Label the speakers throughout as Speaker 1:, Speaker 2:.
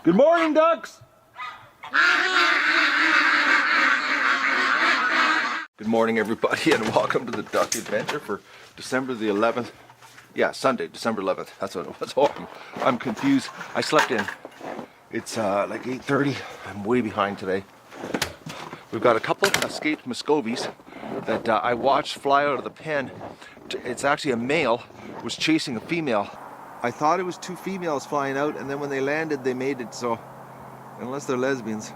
Speaker 1: Good morning, ducks! Good morning, everybody, and welcome to the duck adventure for December the 11th. Yeah, Sunday, December 11th. That's what it was. Oh, I'm confused. I slept in. It's like 8:30. I'm way behind today. We've got a couple of escaped Muscovies that I watched fly out of the pen. It's actually a male was chasing a female. I thought it was two females flying out, and then when they landed, they made it so. Unless they're lesbians,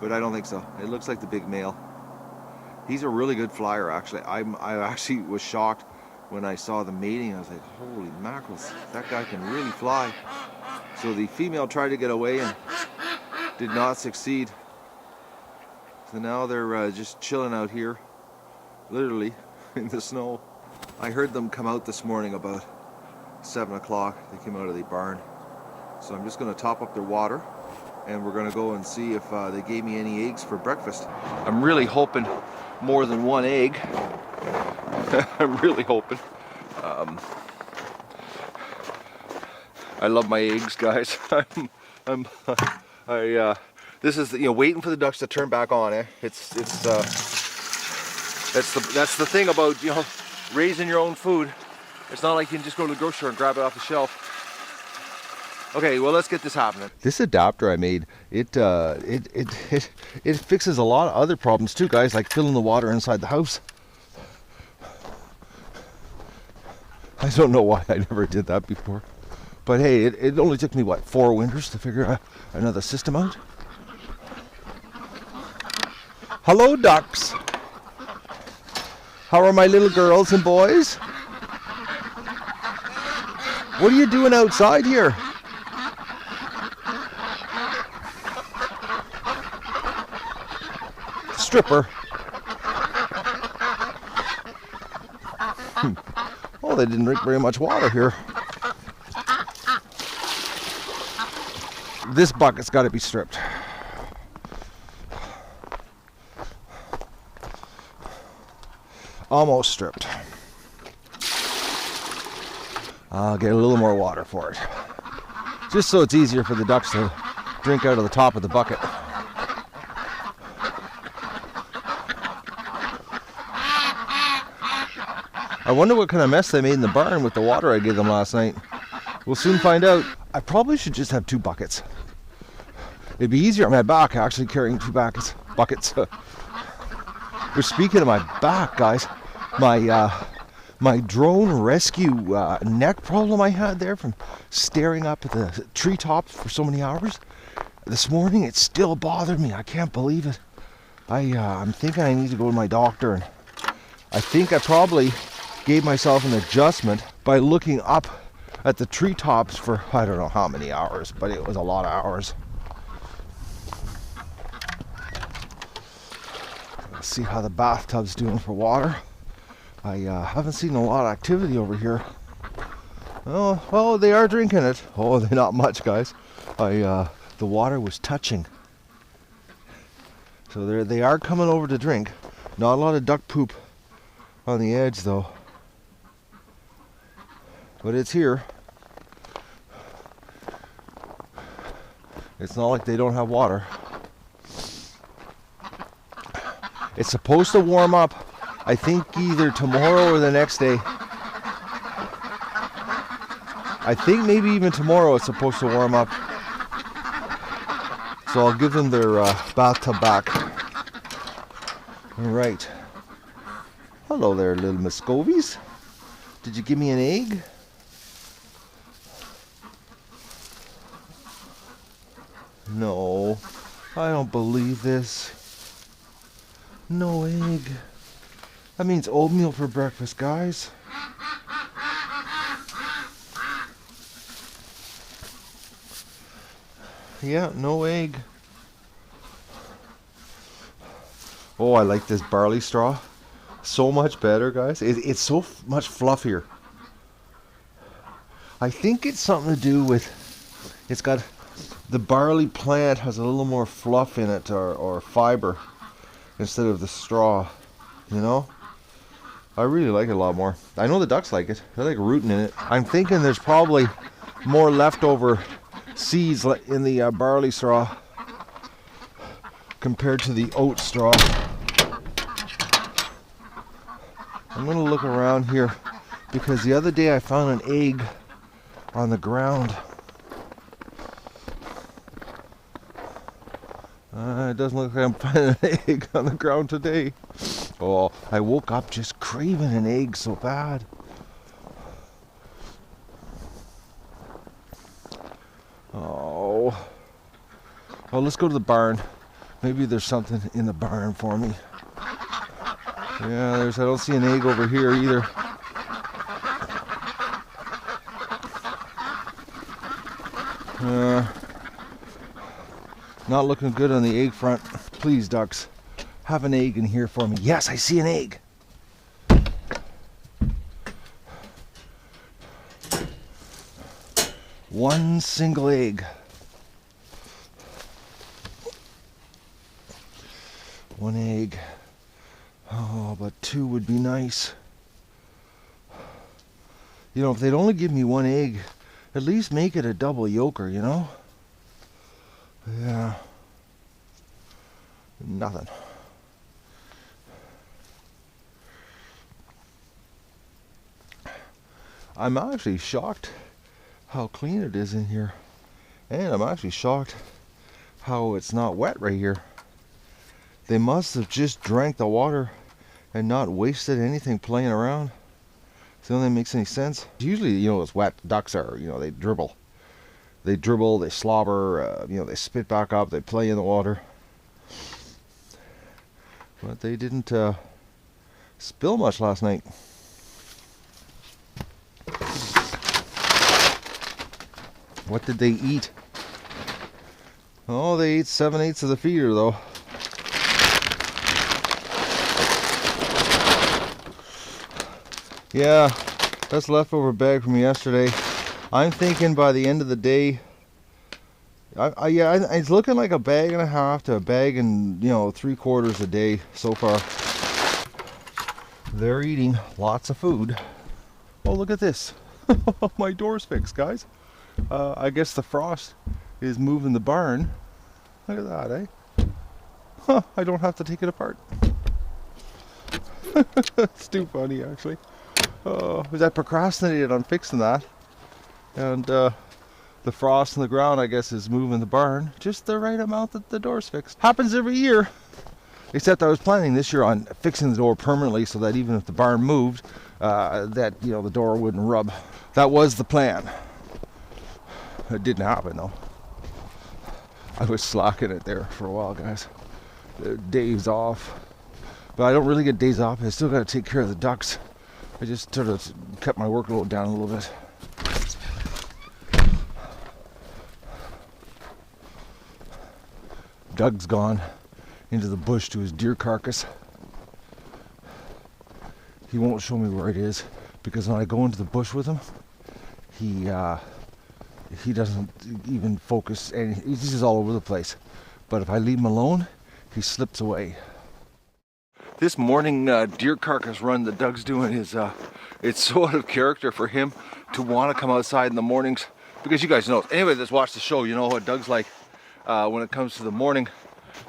Speaker 1: but I don't think so. It looks like the big male. He's a really good flyer, actually. I actually was shocked when I saw the mating. I was like, holy mackerels, that guy can really fly. So the female tried to get away and did not succeed. So now they're just chilling out here, literally in the snow. I heard them come out this morning about 7 o'clock. They came out of the barn. So I'm just going to top up their water, and we're going to go and see if they gave me any eggs for breakfast. I'm really hoping more than one egg. I'm really hoping. I love my eggs, guys. This is waiting for the ducks to turn back on. That's the thing about raising your own food. It's not like you can just go to the grocery store and grab it off the shelf. Okay, well, let's get this happening. This adapter I made, it fixes a lot of other problems too, guys, like filling the water inside the house. I don't know why I never did that before. But hey, it only took me, what, 4 winters to figure another system out? Hello, ducks. How are my little girls and boys? What are you doing outside here? Stripper. Oh, they didn't drink very much water here. This bucket's got to be stripped. Almost stripped. I'll get a little more water for it. Just so it's easier for the ducks to drink out of the top of the bucket. I wonder what kind of mess they made in the barn with the water I gave them last night. We'll soon find out. I probably should just have 2 buckets. It'd be easier on my back actually carrying 2 buckets. We're speaking of my back, guys. My drone rescue neck problem I had there from staring up at the treetops for so many hours. This morning it still bothered me. I can't believe it. I'm thinking I need to go to my doctor, and I think I probably gave myself an adjustment by looking up at the treetops for I don't know how many hours, but it was a lot of hours. Let's see how the bathtub's doing for water. I haven't seen a lot of activity over here. Oh, well, they are drinking it. Oh, they're not much, guys. The water was touching. So they are coming over to drink. Not a lot of duck poop on the edge, though. But it's here. It's not like they don't have water. It's supposed to warm up, I think, either tomorrow or the next day. I think maybe even tomorrow it's supposed to warm up. So I'll give them their bathtub back. All right. Hello there, little Muscovies. Did you give me an egg? No, I don't believe this. No egg. That means oatmeal for breakfast, guys. Yeah, no egg. Oh, I like this barley straw. So much better, guys. It's so much fluffier. I think it's something to do with, it's got, the barley plant has a little more fluff in it, or fiber, instead of the straw, you know? I really like it a lot more. I know the ducks like it. They like rooting in it. I'm thinking there's probably more leftover seeds in the barley straw compared to the oat straw. I'm gonna look around here because the other day I found an egg on the ground. It doesn't look like I'm finding an egg on the ground today. Oh, I woke up just craving an egg so bad. Oh, well, let's go to the barn. Maybe there's something in the barn for me. Yeah, I don't see an egg over here either. Not looking good on the egg front. Please, ducks, have an egg in here for me. Yes, I see an egg. One single egg. One egg. Oh, but two would be nice. You know, if they'd only give me one egg, at least make it a double yolker, you know? Yeah. Nothing. I'm actually shocked how clean it is in here. And I'm actually shocked how it's not wet right here. They must have just drank the water and not wasted anything playing around. It's the only thing that makes any sense. Usually, you know, it's wet. Ducks are, you know, they dribble. They dribble, they slobber, you know, they spit back up, they play in the water. But they didn't spill much last night. What did they eat? Oh, they ate 7/8 of the feeder though. Yeah, that's leftover bag from yesterday. I'm thinking by the end of the day, it's looking like a bag and a half to a bag and, you know, 3/4 a day so far. They're eating lots of food. Oh, look at this. My door's fixed, guys. I guess the frost is moving the barn. Look at that, eh? Huh, I don't have to take it apart. It's too funny, actually. Because I procrastinated on fixing that. And the frost in the ground, I guess, is moving the barn just the right amount that the door's fixed. Happens every year. Except I was planning this year on fixing the door permanently so that even if the barn moved, that, you know, the door wouldn't rub. That was the plan. It didn't happen though. I was slacking it there for a while, guys. Days off. But I don't really get days off. I still got to take care of the ducks. I just sort of cut my workload down a little bit. Doug's gone into the bush to his deer carcass. He won't show me where it is because when I go into the bush with him, he doesn't even focus, and he's just all over the place. But if I leave him alone, he slips away. This morning deer carcass run that Doug's doing is it's so out of character for him to want to come outside in the mornings, because you guys know, anybody that's watched the show, you know what Doug's like when it comes to the morning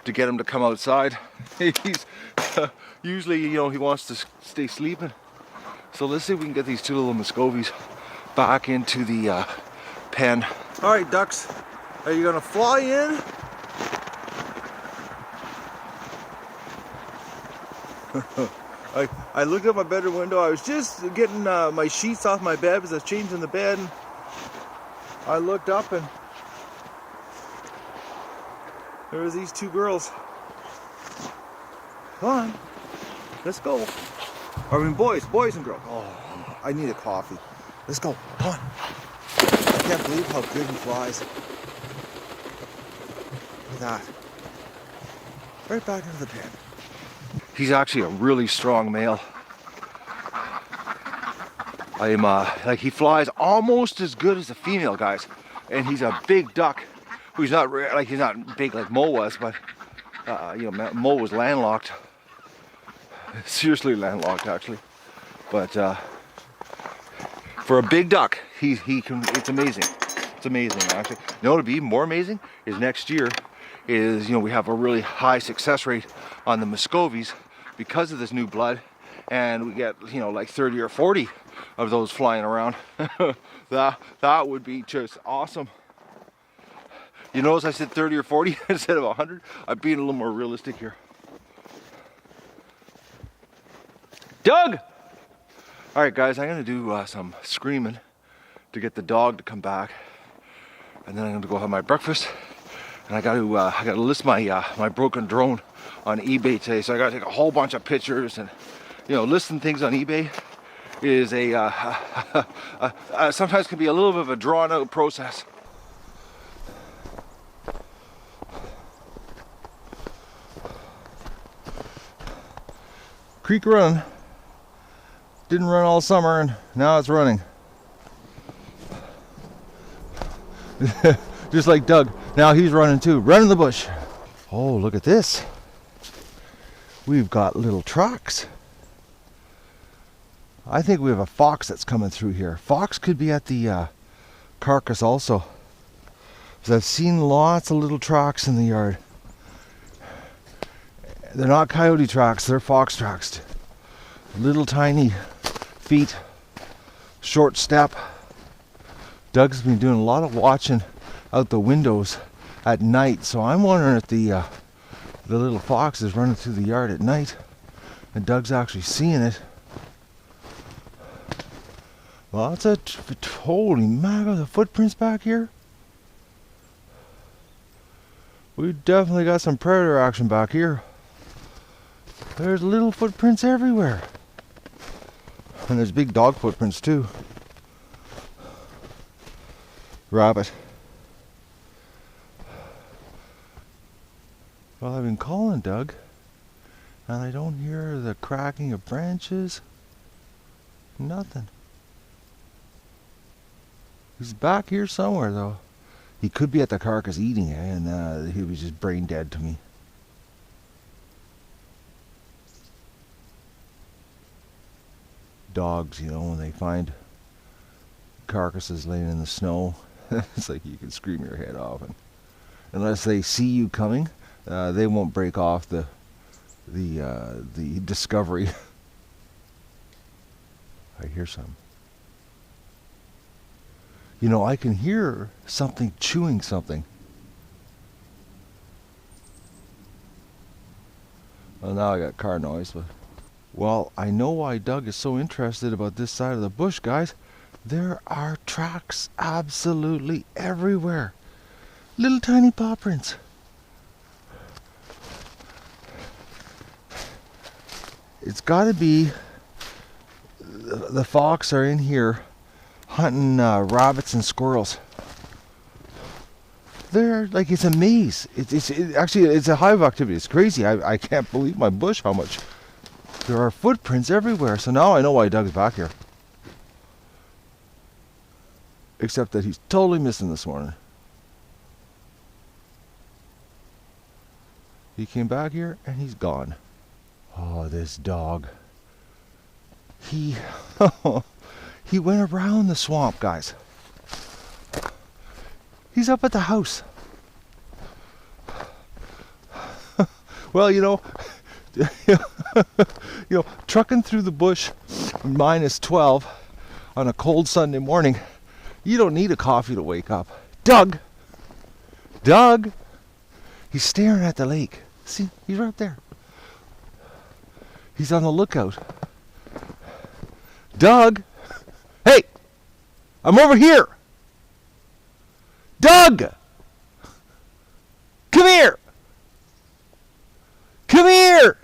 Speaker 1: to get him to come outside. He's usually, you know, he wants to stay sleeping. So let's see if we can get these two little Muscovies back into the pen. All right, ducks, are you gonna fly in? I looked out my bedroom window. I was just getting my sheets off my bed because I was changing the bed. And I looked up and there was these two girls. Come on, let's go. I mean, boys and girls. Oh, I need a coffee. Let's go. Come on. I can't believe how good he flies. Look at that. Right back into the pen. He's actually a really strong male. I'm like, he flies almost as good as the female, guys, and he's a big duck. He's not like, he's not big like Mo was, but you know, Mo was landlocked, seriously landlocked actually. But for a big duck, he can. It's amazing. It's amazing, actually. You know what would be even more amazing is next year is, we have a really high success rate on the Muscovies because of this new blood, and we get, like 30 or 40 of those flying around. that would be just awesome. You notice I said 30 or 40 instead of 100? I'm being a little more realistic here. Doug! All right, guys, I'm gonna do some screaming to get the dog to come back, and then I'm gonna go have my breakfast. And I gotta list my my broken drone on eBay today. So I gotta take a whole bunch of pictures, and listing things on eBay is sometimes can be a little bit of a drawn out process. Creek run. Didn't run all summer, and now it's running. Just like Doug. Now he's running too. Running the bush. Oh, look at this. We've got little tracks. I think we have a fox that's coming through here. Fox could be at the carcass also. Because I've seen lots of little tracks in the yard. They're not coyote tracks, they're fox tracks. Little tiny feet, short step. Doug's been doing a lot of watching out the windows at night, so I'm wondering if the little fox is running through the yard at night and Doug's actually seeing it. Well, that's a holy maga, the footprints back here. We definitely got some predator action back here. There's little footprints everywhere. And there's big dog footprints too. Rabbit. Well, I've been calling Doug, and I don't hear the cracking of branches. Nothing. He's back here somewhere though. He could be at the carcass eating it, and he was just brain dead to me. Dogs, when they find carcasses laying in the snow, it's like you can scream your head off. And unless they see you coming, they won't break off the discovery. I hear some. I can hear something chewing something. Well, now I got car noise, but... Well, I know why Doug is so interested about this side of the bush, guys. There are tracks absolutely everywhere. Little tiny paw prints. It's got to be the fox are in here hunting rabbits and squirrels. They're like, it's a maze. Actually, it's a hive activity. It's crazy. I can't believe my bush how much. There are footprints everywhere, so now I know why Doug's back here. Except that he's totally missing this morning. He came back here and he's gone. Oh, this dog. He went around the swamp, guys. He's up at the house. Well, trucking through the bush -12 on a cold Sunday morning, you don't need a coffee to wake up. Doug! He's staring at the lake. See, he's right there. He's on the lookout. Doug! Hey! I'm over here! Doug! Come here! Come here!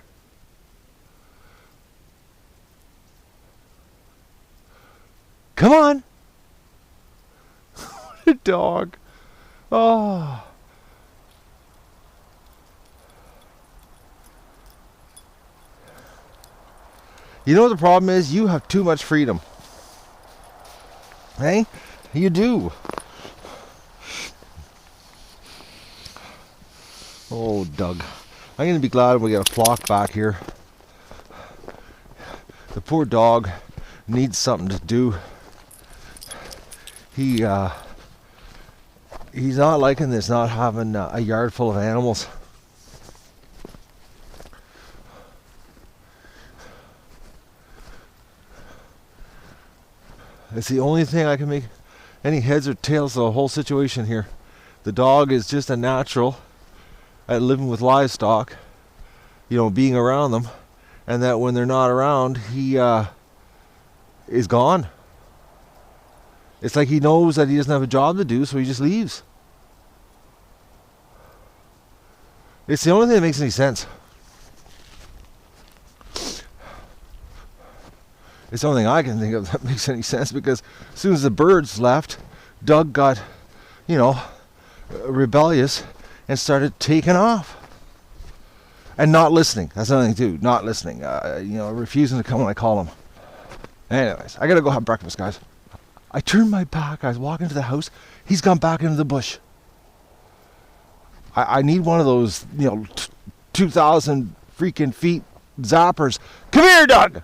Speaker 1: Come on! What a dog. Oh. You know what the problem is? You have too much freedom. Hey? You do. Oh, Doug. I'm going to be glad we get a flock back here. The poor dog needs something to do. He's not liking this, not having a yard full of animals. It's the only thing I can make any heads or tails of the whole situation here. The dog is just a natural at living with livestock, you know, being around them, and that when they're not around, he is gone. It's like he knows that he doesn't have a job to do, so he just leaves. It's the only thing that makes any sense. It's the only thing I can think of that makes any sense, because as soon as the birds left, Doug got, you know, rebellious and started taking off. And not listening. That's another thing too. Not listening. You know, refusing to come when I call him. Anyways, I gotta go have breakfast, guys. I turned my back. I was walking to the house. He's gone back into the bush. I need one of those, you know, 2,000 freaking feet zappers. Come here, Doug!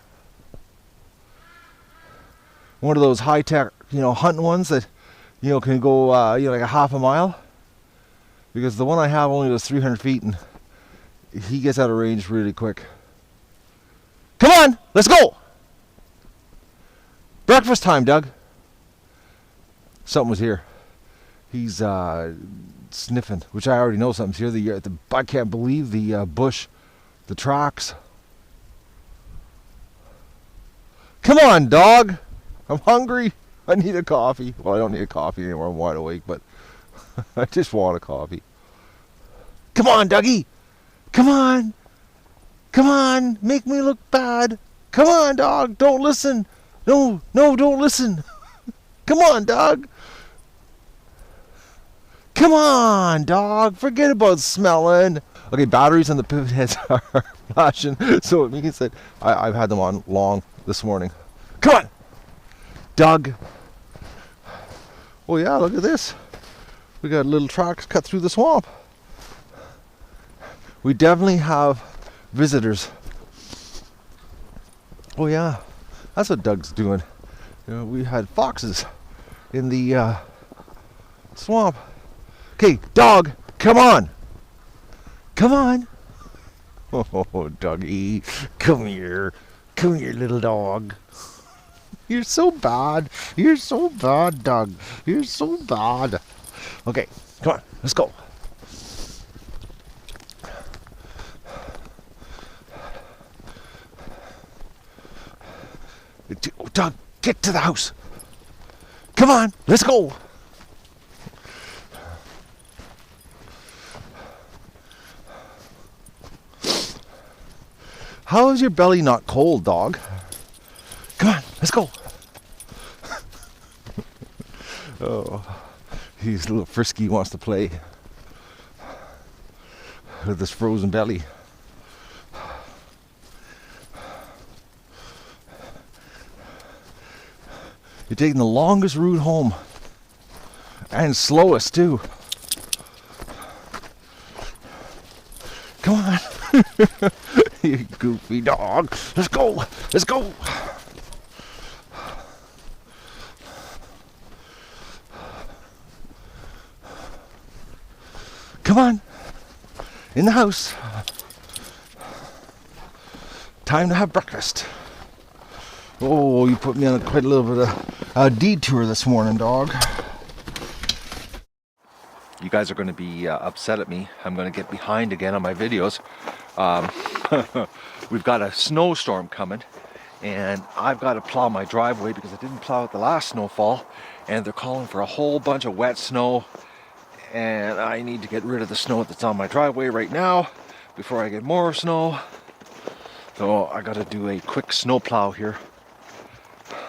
Speaker 1: One of those high-tech, you know, hunting ones that, you know, can go, you know, like a half a mile. Because the one I have only goes 300 feet, and he gets out of range really quick. Come on, let's go! Breakfast time, Doug. Something was here. He's sniffing, which I already know something's here. I can't believe the bush, the tracks. Come on, dog. I'm hungry. I need a coffee. Well, I don't need a coffee anymore. I'm wide awake, but I just want a coffee. Come on, Dougie. Come on. Come on. Make me look bad. Come on, dog. Don't listen. No, don't listen. Come on, dog. Come on, dog. Forget about smelling. Okay, batteries on the pivot heads are flashing. So Megan said I've had them on long this morning. Come on, Doug. Oh yeah, look at this. We got little tracks cut through the swamp. We definitely have visitors. Oh yeah, that's what Doug's doing. You know, we had foxes in the swamp. Okay, dog, come on. Come on. Oh, Dougie, come here. Come here, little dog. You're so bad. You're so bad, Doug. You're so bad. Okay, come on, let's go. Doug, get to the house. Come on, let's go. How is your belly not cold, dog? Come on, let's go. Oh, he's a little frisky, he wants to play with this frozen belly. You're taking the longest route home, and slowest too. Come on. You goofy dog. Let's go. Let's go. Come on. In the house. Time to have breakfast. Oh, you put me on quite a little bit of a detour this morning, dog. You guys are going to be upset at me. I'm going to get behind again on my videos. We've got a snowstorm coming, and I've got to plow my driveway because I didn't plow it the last snowfall, and they're calling for a whole bunch of wet snow, and I need to get rid of the snow that's on my driveway right now before I get more snow. So I got to do a quick snow plow here.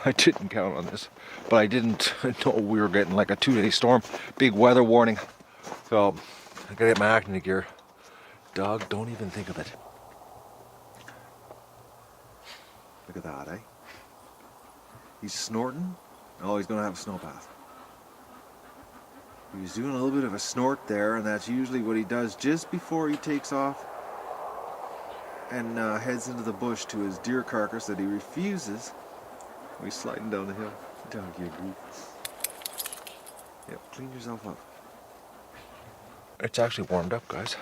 Speaker 1: I didn't count on this, but I didn't know we were getting like a 2-day storm, big weather warning. So I gotta get my acting gear. Dog, don't even think of it. Look at that, eh? He's snorting. Oh, he's gonna have a snow bath. He was doing a little bit of a snort there, and that's usually what he does just before he takes off and heads into the bush to his deer carcass that he refuses. He's sliding down the hill. Dog, you goof. Yep, clean yourself up. It's actually warmed up, guys.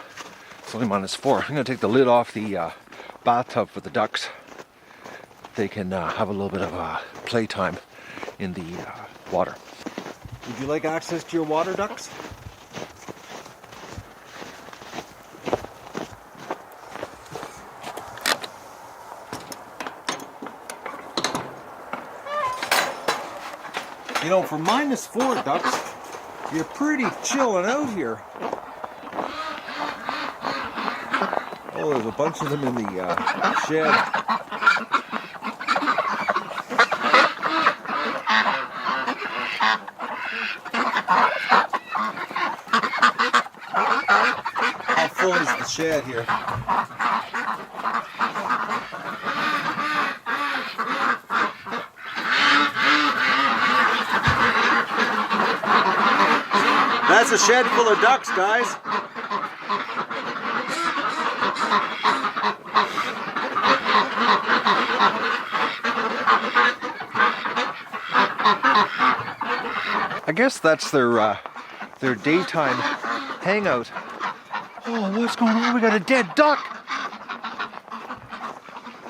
Speaker 1: It's only -4. I'm gonna take the lid off the bathtub for the ducks. They can have a little bit of playtime in the water.
Speaker 2: Would you like access to your water ducks? You know, for -4 ducks, you're pretty chilling out here. Oh, there's a bunch of them in the shed. How full is the shed here? That's a shed full of ducks, guys.
Speaker 1: I guess that's their daytime hangout. Oh, what's going on? We got a dead duck.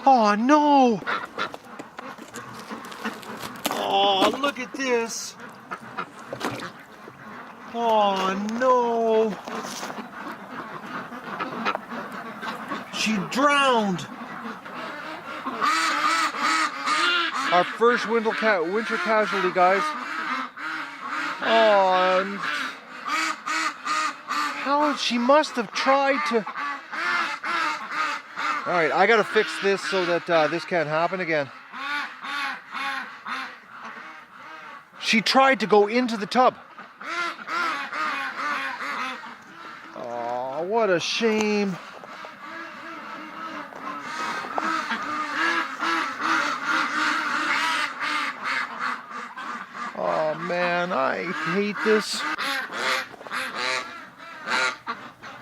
Speaker 1: Oh no!
Speaker 2: Oh, look at this. Oh no. She drowned.
Speaker 1: Our first winter casualty, guys. Oh, and how she must have tried to. All right, I gotta fix this so that this can't happen again. She tried to go into the tub. Oh, what a shame. Oh man, I hate this.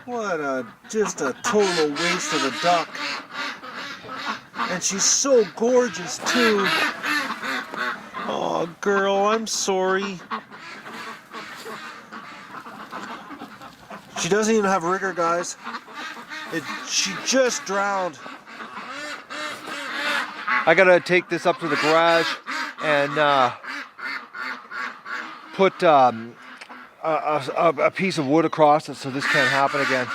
Speaker 2: What just a total waste of a duck. And she's so gorgeous too. Oh girl, I'm sorry. She doesn't even have rigor, guys. She just drowned.
Speaker 1: I gotta take this up to the garage and put a piece of wood across it so this can't happen again.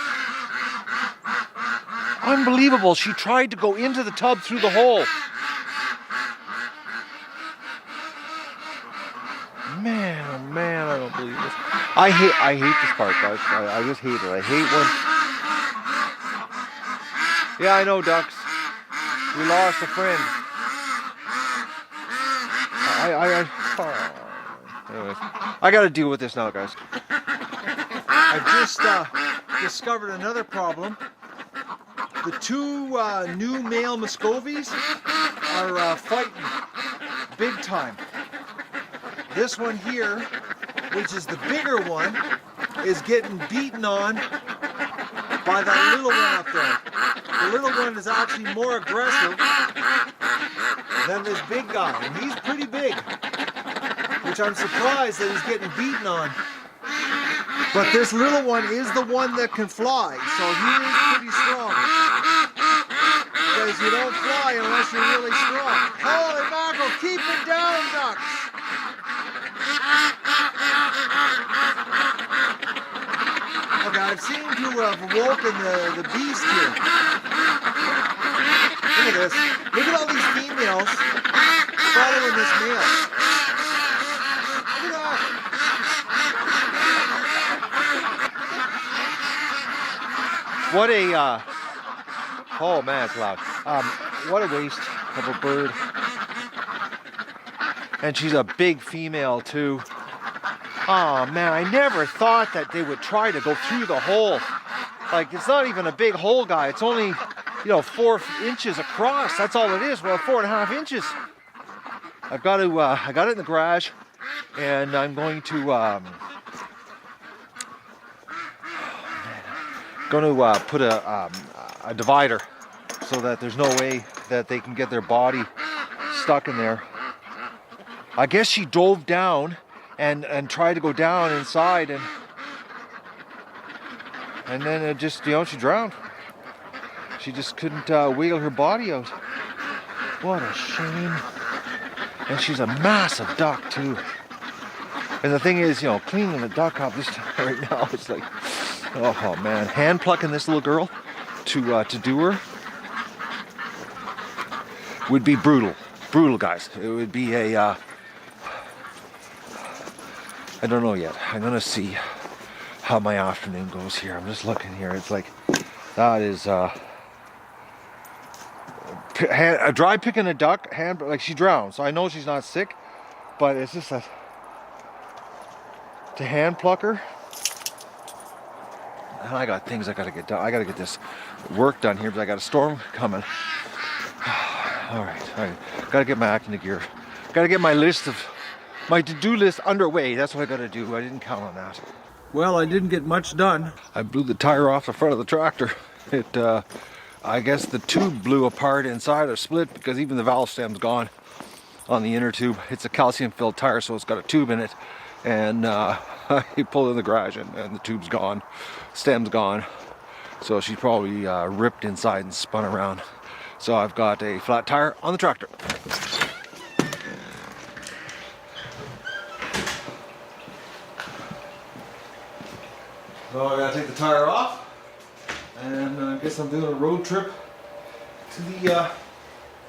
Speaker 1: Unbelievable, she tried to go into the tub through the hole. Man, oh man, I don't believe this. I hate this part, guys. I just hate it. I hate when... Yeah, I know, ducks. We lost a friend. Anyways, I gotta deal with this now, guys.
Speaker 2: I just discovered another problem. The two new male Muscovies are fighting big time. This one here, which is the bigger one, is getting beaten on by that little one up there. The little one is actually more aggressive than this big guy, and he's pretty big, which I'm surprised that he's getting beaten on. But this little one is the one that can fly, so he is pretty strong. Because you don't fly unless you're really strong. Holy mackerel, keep it down, ducks! Okay, I've seemed to have awoken the beast here. Look at this. Look at all these females following this male. Look at that.
Speaker 1: What a, oh man, it's loud. What a waste of a bird. And she's a big female too. Oh man, I never thought that they would try to go through the hole. Like, it's not even a big hole, guy. It's only, you know, 4 inches across. That's all it is. Well, 4.5 inches. I've got to, I got it in the garage, and I'm going to, put a divider so that there's no way that they can get their body stuck in there. I guess she dove down and tried to go down inside, and and then it just, you know, she drowned. She just couldn't wiggle her body out. What a shame. And she's a massive duck too. And the thing is, you know, cleaning the duck up this time right now, it's like, oh man, hand plucking this little girl to do her would be brutal. Brutal, guys. It would be a, I don't know yet. I'm gonna see how my afternoon goes here. I'm just looking here. It's like, that is, dry picking a duck, like she drowned, so I know she's not sick, but it's just that to hand pluck her. And I got things I gotta get done. I gotta get this work done here because I got a storm coming. All right. Gotta get my act into gear. Gotta get my to-do list underway. That's what I gotta do. I didn't count on that.
Speaker 2: Well, I didn't get much done.
Speaker 1: I blew the tire off the front of the tractor. It, I guess the tube blew apart inside or split because even the valve stem's gone on the inner tube. It's a calcium-filled tire, so it's got a tube in it. And he pulled in the garage and the tube's gone, stem's gone. So she probably ripped inside and spun around. So I've got a flat tire on the tractor. So I gotta take the tire off, and I guess I'm doing a road trip to the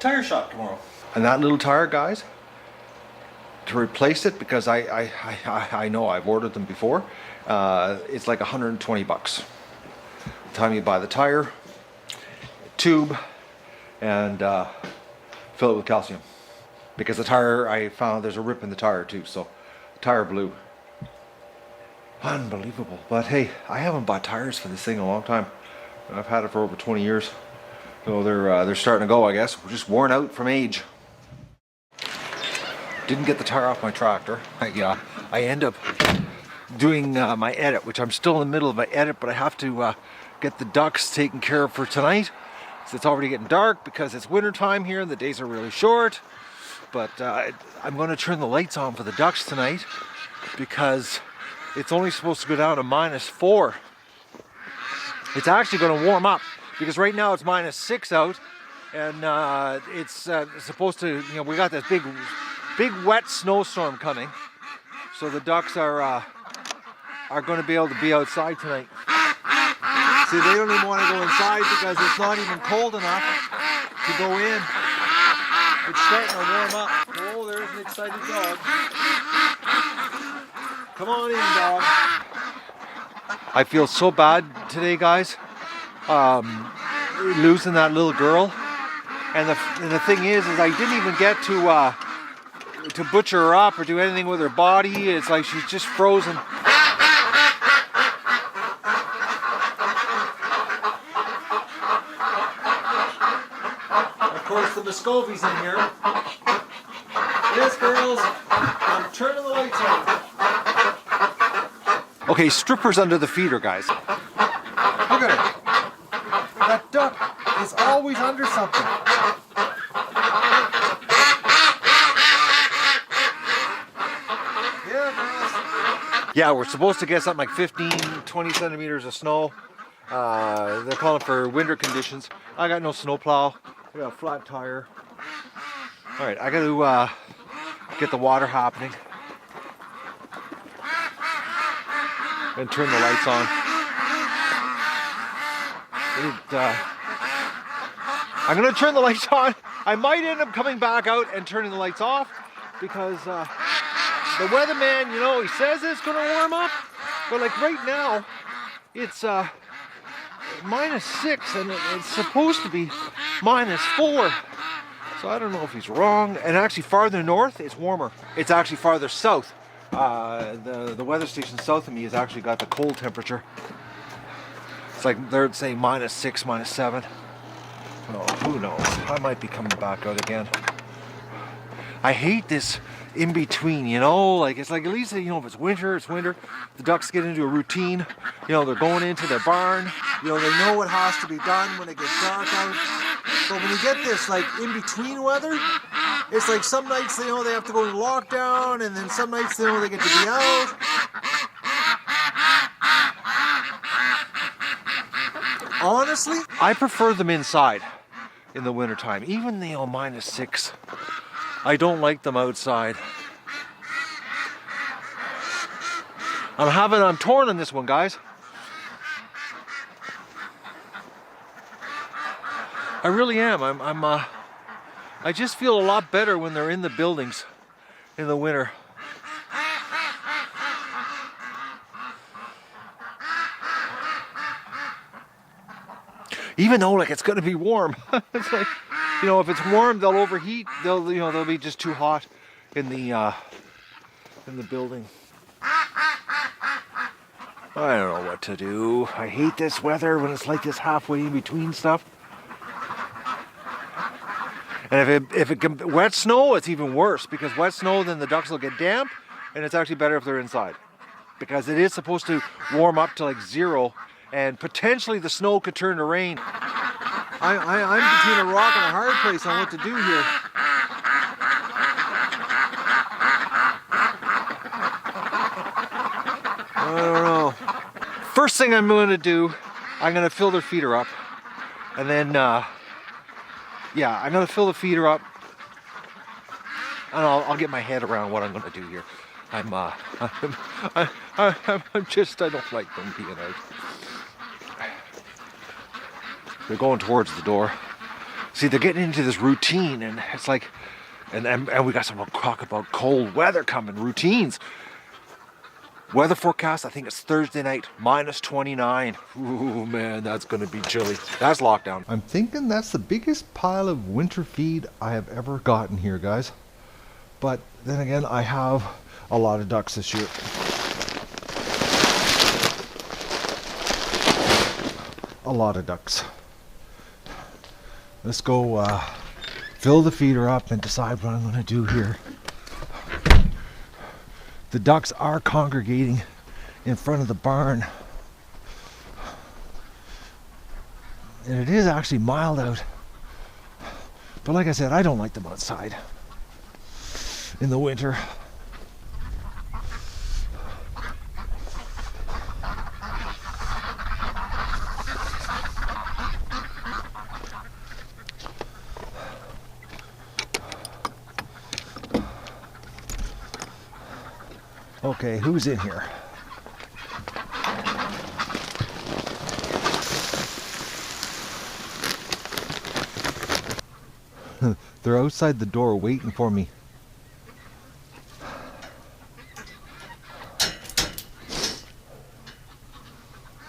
Speaker 1: tire shop tomorrow. And that little tire, guys, to replace it, because I know I've ordered them before, it's like 120 bucks. The time you buy the tire, tube, and fill it with calcium. Because the tire, I found there's a rip in the tire too, so the tire blew. Unbelievable. But hey, I haven't bought tires for this thing in a long time. I've had it for over 20 years. So they're starting to go, I guess. We're just worn out from age. Didn't get the tire off my tractor. I end up doing my edit, which I'm still in the middle of my edit, but I have to get the ducks taken care of for tonight. So it's already getting dark because it's winter time here and the days are really short. But I'm going to turn the lights on for the ducks tonight because it's only supposed to go down to -4. It's actually going to warm up because right now it's -6 out, and it's supposed to, you know, we got this big wet snowstorm coming, so the ducks are going to be able to be outside tonight. See, they don't even want to go inside because it's not even cold enough to go in. It's starting to warm up. Oh, there's an excited dog. Come on in, dog. I feel so bad today, guys. Losing that little girl. And the thing is I didn't even get to butcher her up or do anything with her body. It's like she's just frozen. Of course, the Muscovy's in here. Yes, girls. I'm turning the lights on. Okay, strippers under the feeder, guys. Look at her. That duck is always under something. Yeah, we're supposed to get something like 15, 20 centimeters of snow. They're calling for winter conditions. I got no snowplow. I got a flat tire. All right, I got to get the water happening and turn the lights on. I'm going to turn the lights on. I might end up coming back out and turning the lights off because the weatherman, you know, he says it's going to warm up, but like right now, it's -6 and it's supposed to be -4. So I don't know if he's wrong. And actually farther north, it's warmer. It's actually farther south. The weather station south of me has actually got the cold temperature. It's like they're saying -6, -7. Oh, who knows? I might be coming back out again. I hate this in between, you know, like it's like at least, you know, if it's winter, it's winter. The ducks get into a routine, you know, they're going into their barn, you know, they know what has to be done when it gets dark out. So when you get this like in between weather, it's like some nights, you know, they have to go in lockdown, and then some nights, you know, they get to be out.
Speaker 2: Honestly,
Speaker 1: I prefer them inside in the wintertime. Even the -6. I don't like them outside. I'm torn on this one, guys. I really am. I just feel a lot better when they're in the buildings in the winter. Even though like it's gonna be warm. It's like, you know, if it's warm they'll overheat. They'll be just too hot in the building. I don't know what to do. I hate this weather when it's like this halfway in between stuff. And if it can wet snow, it's even worse, because wet snow, then the ducks will get damp, and it's actually better if they're inside, because it is supposed to warm up to like 0, and potentially the snow could turn to rain.
Speaker 2: I'm between a rock and a hard place on what to do here. I don't know.
Speaker 1: First thing I'm going to do, I'm going to fill their feeder up, and then yeah, I'm going to fill the feeder up, and I'll get my head around what I'm going to do here. I don't like them being out. They're going towards the door. See, they're getting into this routine, and it's like, and we got some talk about cold weather coming, routines. Weather forecast, I think it's Thursday night, -29. Ooh, man, that's gonna be chilly. That's lockdown. I'm thinking that's the biggest pile of winter feed I have ever gotten here, guys. But then again, I have a lot of ducks this year. A lot of ducks. Let's go fill the feeder up and decide what I'm gonna do here. The ducks are congregating in front of the barn. And it is actually mild out. But like I said, I don't like them outside in the winter. Okay, who's in here? They're outside the door waiting for me.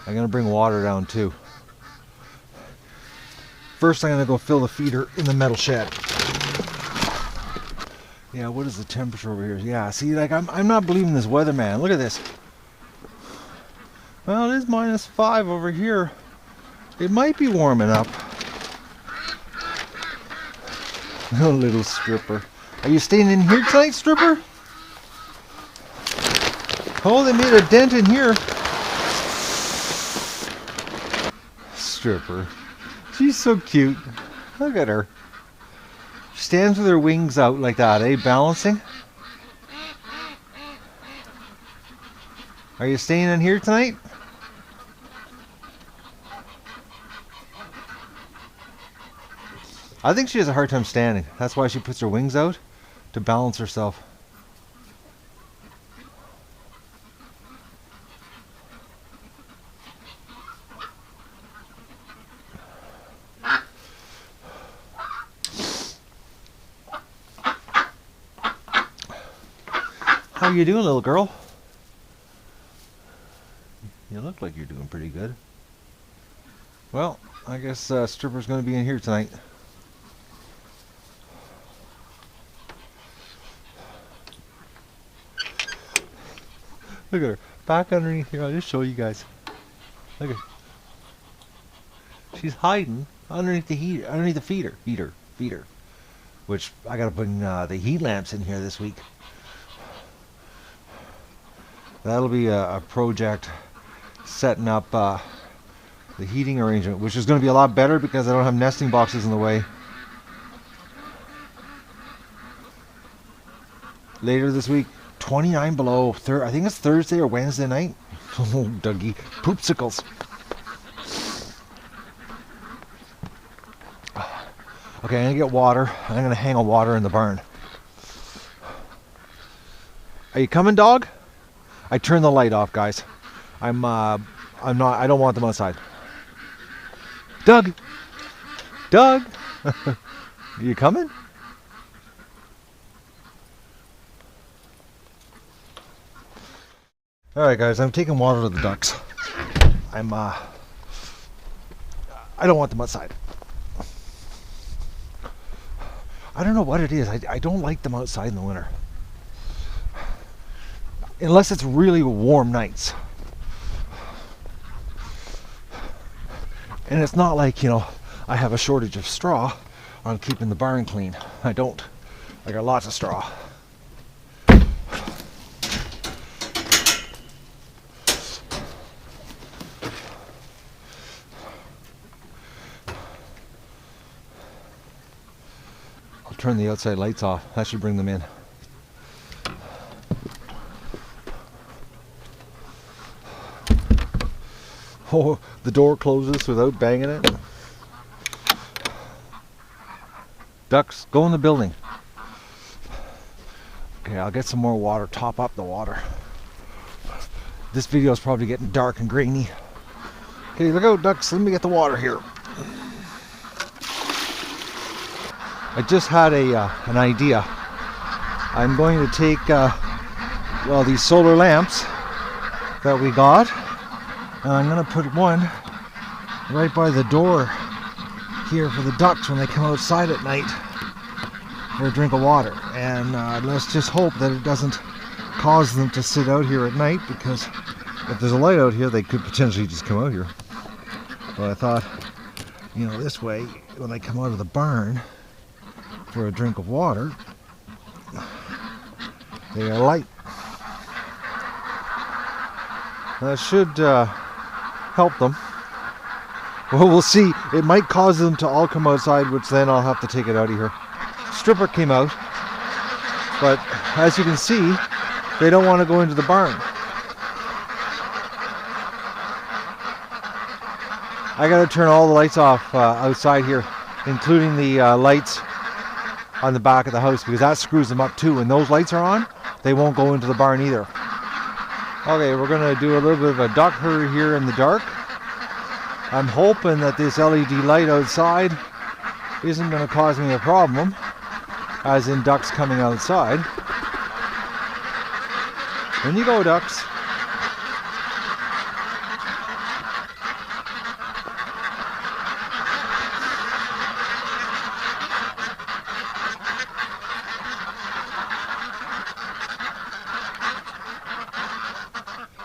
Speaker 1: I'm gonna bring water down too. First I'm gonna go fill the feeder in the metal shed. Yeah, what is the temperature over here? Yeah, see, like I'm not believing this weather, man. Look at this. Well, it is -5 over here. It might be warming up. Oh, little stripper. Are you staying in here tonight, stripper? Oh, they made a dent in here. Stripper. She's so cute. Look at her. Stands with her wings out like that, eh? Balancing. Are you staying in here tonight? I think she has a hard time standing. That's why she puts her wings out, to balance herself. How you doing, little girl? You look like you're doing pretty good. Well, I guess Stripper's going to be in here tonight. Look at her. Back underneath here. I'll just show you guys. Look at her. She's hiding underneath the heater, underneath the feeder. Which I got to bring the heat lamps in here this week. That'll be a project setting up the heating arrangement, which is going to be a lot better because I don't have nesting boxes in the way. Later this week, 29 below. I think it's Thursday or Wednesday night. Oh, Dougie. Poopsicles.
Speaker 2: Okay, I'm gonna get water. I'm gonna hang a water in the barn. Are you coming, dog? I turned the light off, guys. I don't want them outside. Doug! Doug! You coming? Alright guys, I'm taking water to the ducks. I don't want them outside. I don't know what it is. I don't like them outside in the winter. Unless it's really warm nights. And it's not like, I have a shortage of straw on keeping the barn clean. I don't. I got lots of straw. I'll turn the outside lights off. That should bring them in. Oh, the door closes without banging it. Ducks, go in the building. Okay, I'll get some more water, top up the water. This video is probably getting dark and grainy. Okay, look out, ducks. Let me get the water here. I just had an idea. I'm going to take, these solar lamps that we got, and I'm going to put one right by the door here for the ducks when they come outside at night for a drink of water. And let's just hope that it doesn't cause them to sit out here at night, because if there's a light out here, they could potentially just come out here. But I thought, this way, when they come out of the barn for a drink of water, they are light. That should help them. Well, we'll see. It might cause them to all come outside, which then I'll have to take it out of here. Stripper came out, but as you can see, they don't want to go into the barn. I gotta turn all the lights off outside here, including the lights on the back of the house, because that screws them up too. When those lights are on, they won't go into the barn either. Okay, we're gonna do a little bit of a duck herd here in the dark. I'm hoping that this LED light outside isn't gonna cause me a problem, as in ducks coming outside. In you go, ducks.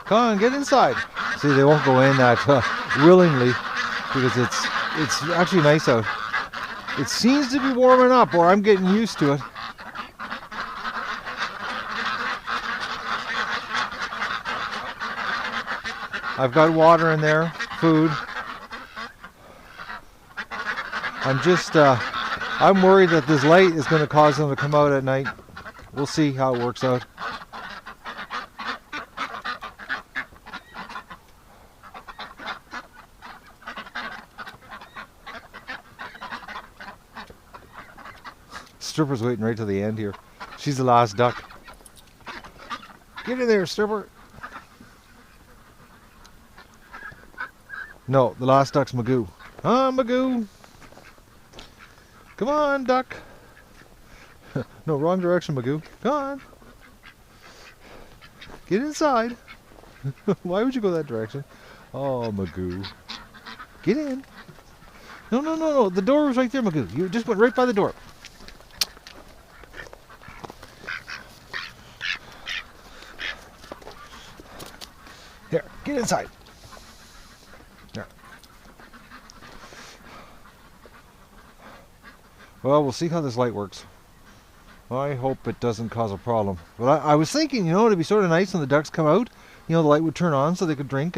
Speaker 2: Come on, get inside. See, they won't go in that willingly, because it's actually nice out. It seems to be warming up, or I'm getting used to it. I've got water in there, food. I'm worried that this light is going to cause them to come out at night. We'll see how it works out. Stripper's waiting right to the end here. She's the last duck. Get in there, Stripper. No, the last duck's Magoo. Ah, Magoo. Come on, duck. No, wrong direction, Magoo. Come on. Get inside. Why would you go that direction? Oh, Magoo. Get in. No, no, no, no. The door was right there, Magoo. You just went right by the door. Here, get inside. There. Well, we'll see how this light works. I hope it doesn't cause a problem. But I was thinking, it'd be sort of nice when the ducks come out, the light would turn on so they could drink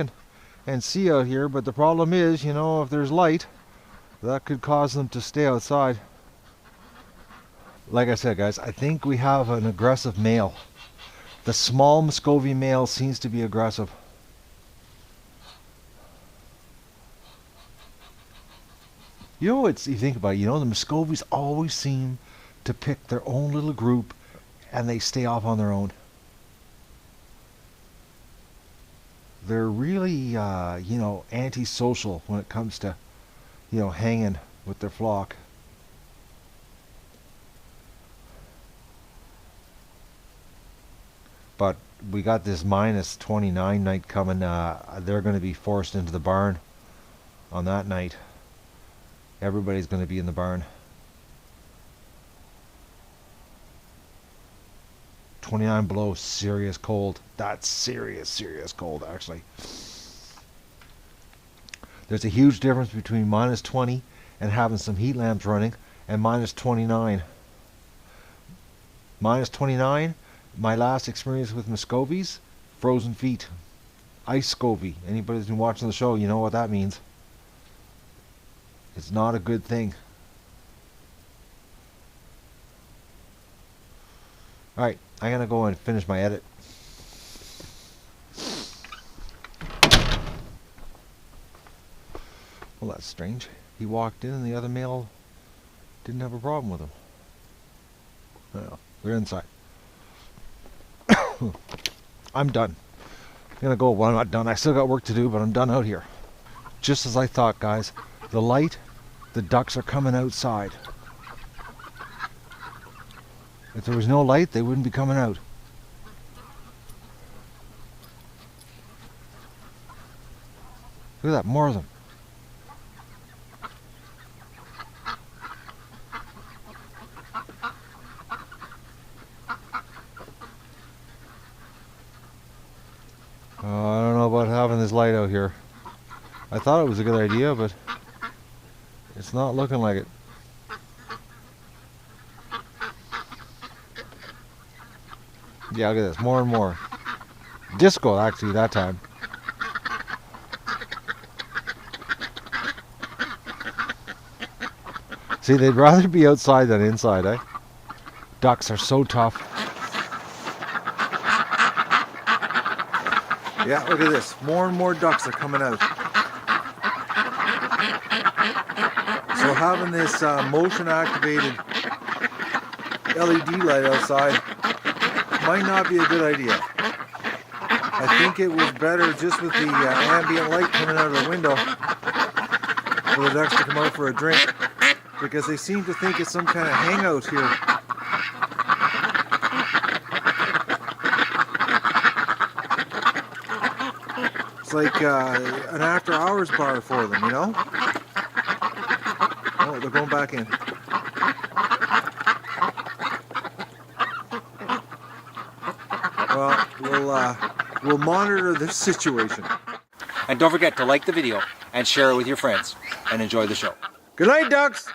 Speaker 2: and see out here. But the problem is, if there's light, that could cause them to stay outside. Like I said, guys, I think we have an aggressive male. The small Muscovy male seems to be aggressive. You know, you think about it, you know, the Muscovies always seem to pick their own little group and they stay off on their own. They're really, you know, antisocial when it comes to, you know, hanging with their flock. But we got this minus 29 night coming. They're going to be forced into the barn on that night. Everybody's going to be in the barn. 29 below, serious cold. That's serious cold, actually. There's a huge difference between minus 20 and having some heat lamps running and minus 29. Minus 29, my last experience with Muscovies, frozen feet. Ice scovy. Anybody who's been watching the show, you know what that means. It's not a good thing. Alright, I'm going to go and finish my edit. Well, that's strange. He walked in and the other male didn't have a problem with him. Well, they're inside. I'm done. I'm going to go. Well, I'm not done. I still got work to do, but I'm done out here. Just as I thought, guys. The light, the ducks are coming outside. If there was no light, they wouldn't be coming out. Look at that, more of them. I don't know about having this light out here. I thought it was a good idea, but it's not looking like it. Yeah, look at this, more and more. Disco, actually, that time. See, they'd rather be outside than inside, eh? Ducks are so tough. Yeah, look at this. More and more ducks are coming out. So having this motion-activated LED light outside might not be a good idea. I think it was better just with the ambient light coming out of the window for the ducks to come out for a drink, because they seem to think it's some kind of hangout here. It's like an after-hours bar for them, you know? Oh, they're going back in. Well, we'll monitor this situation.
Speaker 3: And don't forget to like the video and share it with your friends. And enjoy the show.
Speaker 2: Good night, ducks!